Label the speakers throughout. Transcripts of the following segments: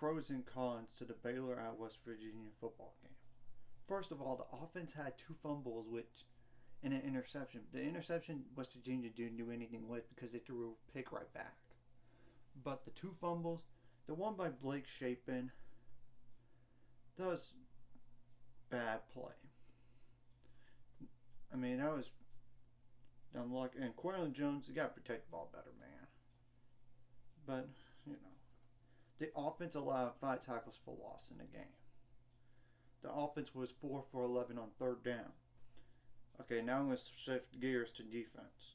Speaker 1: pros and cons to the Baylor at West Virginia football game. First of all, the offense had 2 fumbles, which and an interception. The interception West Virginia didn't do anything with because they threw a pick right back. But the 2 fumbles, the one by Blake Shapen, that was bad play. I mean, that was dumb luck. And Quaylen Jones, you got to protect the ball better, man. But, the offense allowed 5 tackles for loss in the game. The offense was 4 for 11 on 3rd down. Okay, now I'm going to shift gears to defense.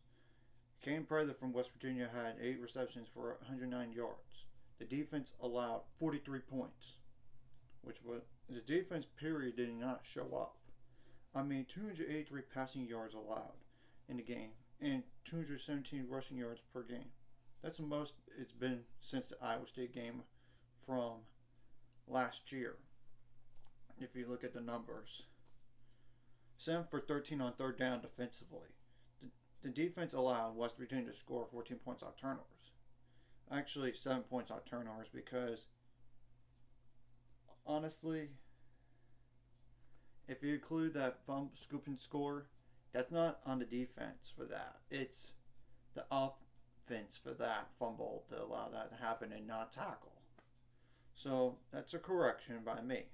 Speaker 1: Kane Prather from West Virginia had 8 receptions for 109 yards. The defense allowed 43 points, which was the defense period did not show up. I mean, 283 passing yards allowed in the game and 217 rushing yards per game. That's the most it's been since the Iowa State game from last year. If you look at the numbers, 7 for 13 on 3rd down defensively. The defense allowed West Virginia to score 14 points on turnovers. Actually, 7 points on turnovers because, honestly, if you include that scoop and score, that's not on the defense for that. It's the offense for that fumble to allow that to happen and not tackle. So that's a correction by me.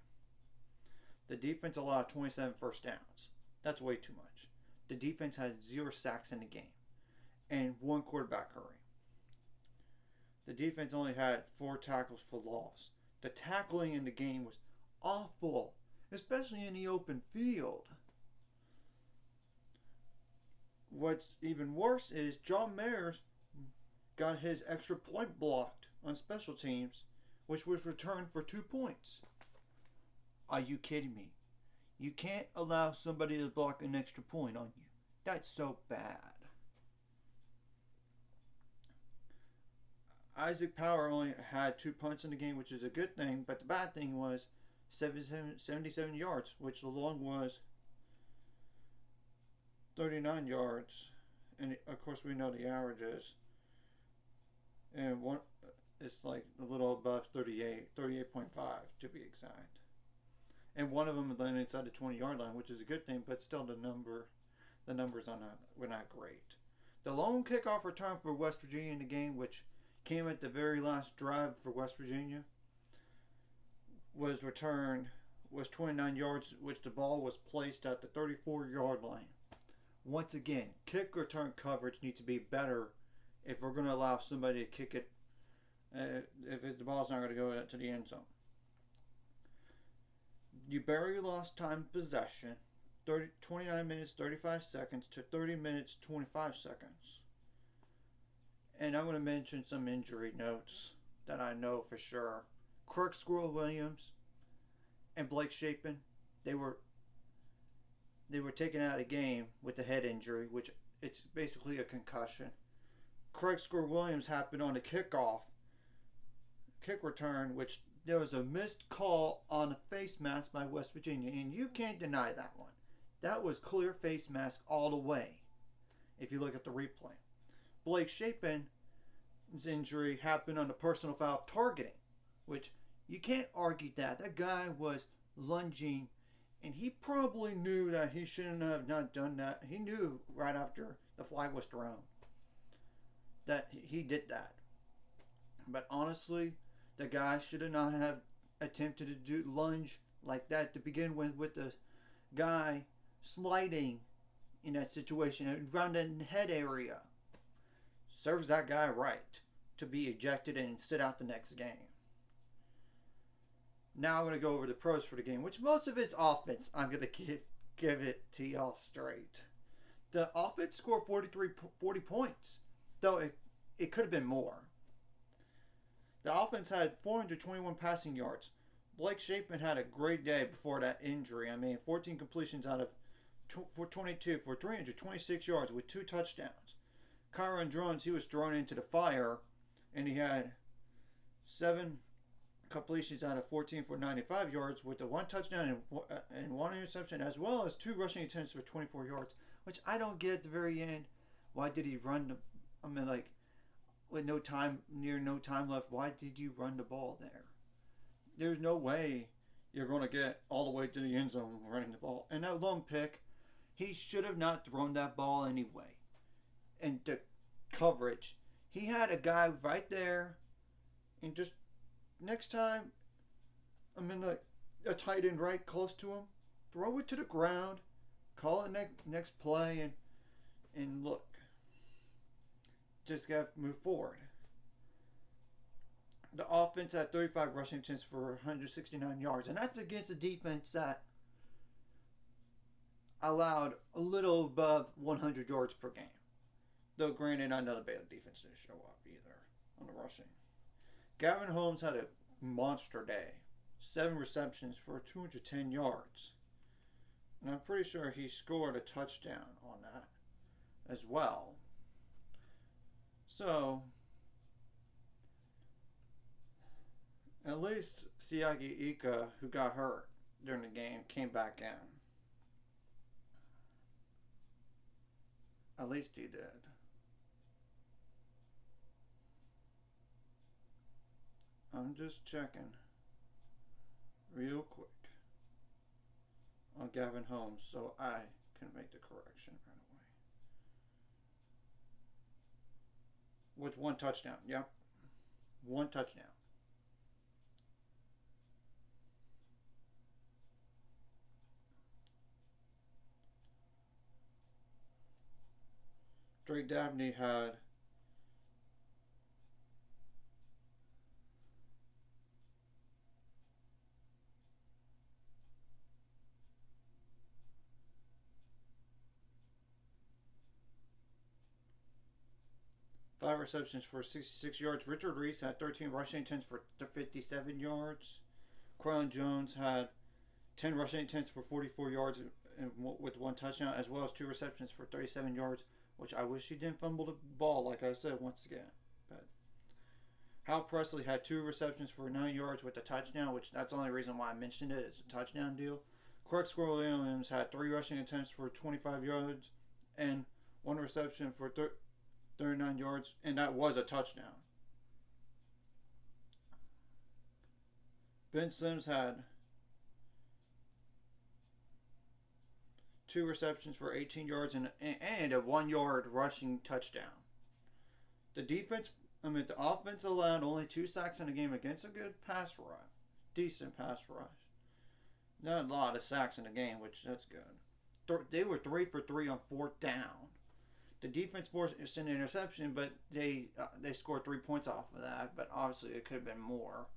Speaker 1: The defense allowed 27 first downs. That's way too much. The defense had 0 sacks in the game and 1 quarterback hurry. The defense only had 4 tackles for loss. The tackling in the game was awful, especially in the open field. What's even worse is John Mayers got his extra point blocked on special teams, which was returned for 2 points. Are you kidding me? You can't allow somebody to block an extra point on you. That's so bad. Isaac Power only had 2 punts in the game, which is a good thing, but the bad thing was 77 yards, which the long was 39 yards. And of course we know the averages. And one, it's like a little above 38.5 to be exact. And one of them landed inside the 20-yard line, which is a good thing, but still the numbers were not great. The lone kickoff return for West Virginia in the game, which came at the very last drive for West Virginia, was 29 yards, which the ball was placed at the 34-yard line. Once again, kick return coverage needs to be better if we're going to allow somebody to kick it, if the ball's not going to go to the end zone. You barely lost time possession, 29 minutes 35 seconds to 30 minutes 25 seconds. And I'm going to mention some injury notes that I know for sure. Kirk Squirrel Williams and Blake Shapen, they were taken out of the game with a head injury, which it's basically a concussion. Craig Squirrel Williams happened on a kick return, which there was a missed call on a face mask by West Virginia, and you can't deny that one. That was clear face mask all the way, if you look at the replay. Blake Shapen's injury happened on a personal foul targeting, which you can't argue that. That guy was lunging, and he probably knew that he shouldn't have not done that. He knew right after the flag was thrown that he did that. But honestly, the guy should have not have attempted to do lunge like that to begin with the guy sliding in that situation around the head area. Serves that guy right to be ejected and sit out the next game. Now I'm going to go over the pros for the game, which most of it's offense. I'm going to give it to y'all straight. The offense scored 40 points, though it could have been more. The offense had 421 passing yards. Blake Shapen had a great day before that injury. 14 completions out of 22 for 326 yards with 2 touchdowns. Kyron Drones, he was thrown into the fire, and he had 7 completions out of 14 for 95 yards with the 1 touchdown and 1 interception, as well as 2 rushing attempts for 24 yards, which I don't get at the very end. Why did he run with no time left, why did you run the ball there? there's no way you're going to get all the way to the end zone running the ball. And that long pick, he should have not thrown that ball anyway. And the coverage, he had a guy right there, and just next time, I'm in a tight end right close to him, throw it to the ground, call it next play, and look, just got to move forward. The offense had 35 rushing attempts for 169 yards, and that's against a defense that allowed a little above 100 yards per game. Though, granted, I know the Baylor defense didn't show up either on the rushing. Gavin Holmes had a monster day. 7 receptions for 210 yards. And I'm pretty sure he scored a touchdown on that as well. So, at least Siaki Ika, who got hurt during the game, came back in. At least he did. I'm just checking real quick on Gavin Holmes so I can make the correction right away. With 1 touchdown. Yep. 1 touchdown. Drake Dabney had 5 receptions for 66 yards. Richard Reese had 13 rushing attempts for 57 yards. Quillen Jones had 10 rushing attempts for 44 yards with 1 touchdown, as well as 2 receptions for 37 yards, which I wish he didn't fumble the ball, like I said, once again. But Hal Presley had 2 receptions for 9 yards with a touchdown, which that's the only reason why I mentioned it. It's a touchdown deal. Clark Squirrel Williams had 3 rushing attempts for 25 yards and 1 reception for 39 yards, and that was a touchdown. Ben Sims had 2 receptions for 18 yards and a 1-yard rushing touchdown. The offense allowed only 2 sacks in the game against a good pass rush. Decent pass rush. Not a lot of sacks in the game, which that's good. They were 3 for 3 on 4th down. The defense forced an interception, but they scored 3 points off of that. But obviously, it could have been more.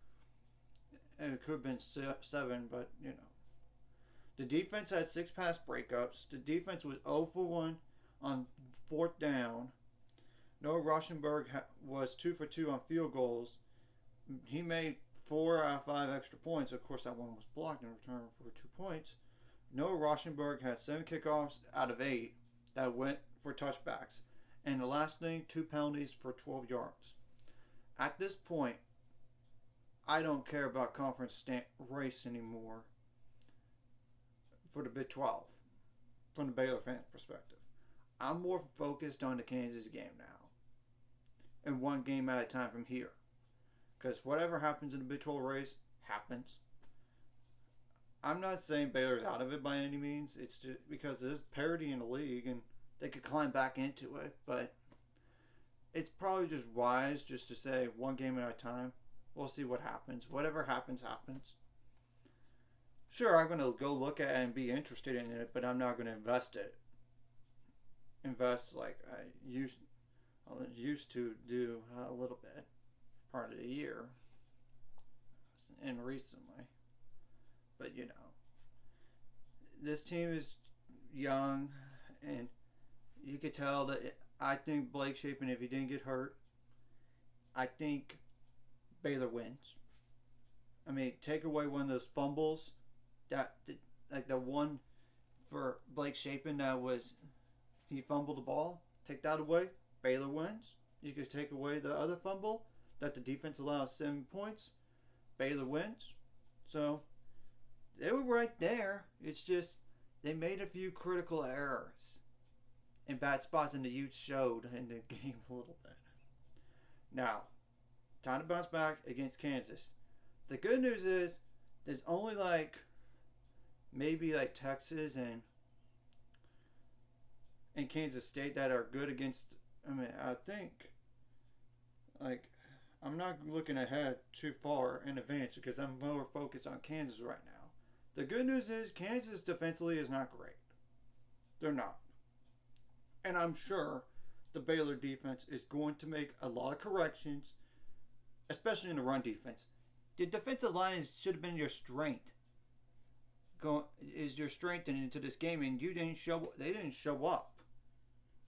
Speaker 1: And it could have been 7, but you know. The defense had 6 pass breakups. The defense was 0 for 1 on 4th down. Noah Rauschenberg was 2 for 2 on field goals. He made 4 out of 5 extra points. Of course, that one was blocked in return for 2 points. Noah Rauschenberg had 7 kickoffs out of 8 that went for touchbacks. And the last thing, 2 penalties for 12 yards. At this point, I don't care about conference race anymore for the Big 12 from the Baylor fan perspective. I'm more focused on the Kansas game now and 1 game at a time from here, because whatever happens in the Big 12 race happens. I'm not saying Baylor's out of it by any means. It's just because there's parity in the league and they could climb back into it, but it's probably just wise just to say 1 game at a time. We'll see what happens. Whatever happens, happens. Sure, I'm going to go look at it and be interested in it, but I'm not going to invest like I used to do a little bit part of the year and recently. But, you know, this team is young, and you could tell that I think Blake Shapen, if he didn't get hurt, I think Baylor wins. I mean, take away one of those fumbles, like the one for Blake Shapen that was, he fumbled the ball, take that away, Baylor wins. You could take away the other fumble that the defense allows 7 points, Baylor wins. So they were right there. It's just they made a few critical errors in bad spots, and the youth showed in the game a little bit. Now, time to bounce back against Kansas. The good news is there's only like maybe like Texas and Kansas State that are good against. I mean, I think like I'm not looking ahead too far in advance because I'm more focused on Kansas right now. The good news is Kansas defensively is not great. They're not. And I'm sure the Baylor defense is going to make a lot of corrections, especially in the run defense. The defensive line should have been your strength. Is your strength into this game, and you didn't show. They didn't show up.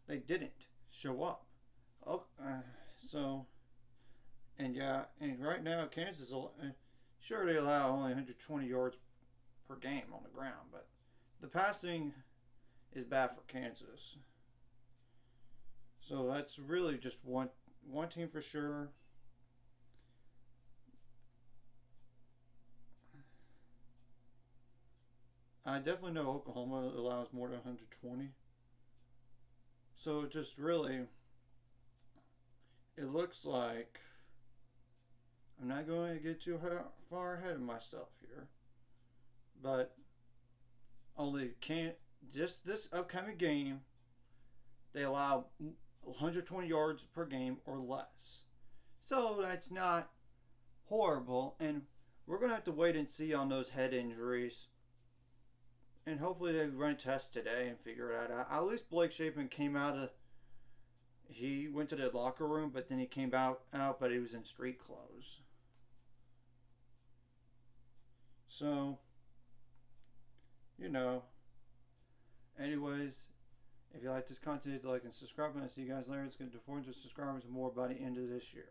Speaker 1: They didn't show up. Oh, so, and yeah, and right now Kansas, sure they allow only 120 yards per game on the ground, but the passing is bad for Kansas. So that's really just one team for sure. I definitely know Oklahoma allows more than 120. So it just really, it looks like I'm not going to get too far ahead of myself here, but only can't just this upcoming game they allow 120 yards per game or less. So that's not horrible, and we're going to have to wait and see on those head injuries. And hopefully they run a test today and figure it out. At least Blake Shapen came he went to the locker room, but then he came out, but he was in street clothes. So, anyways, if you like this content, like and subscribe, and I'll see you guys later. It's going to 400 subscribers or more by the end of this year.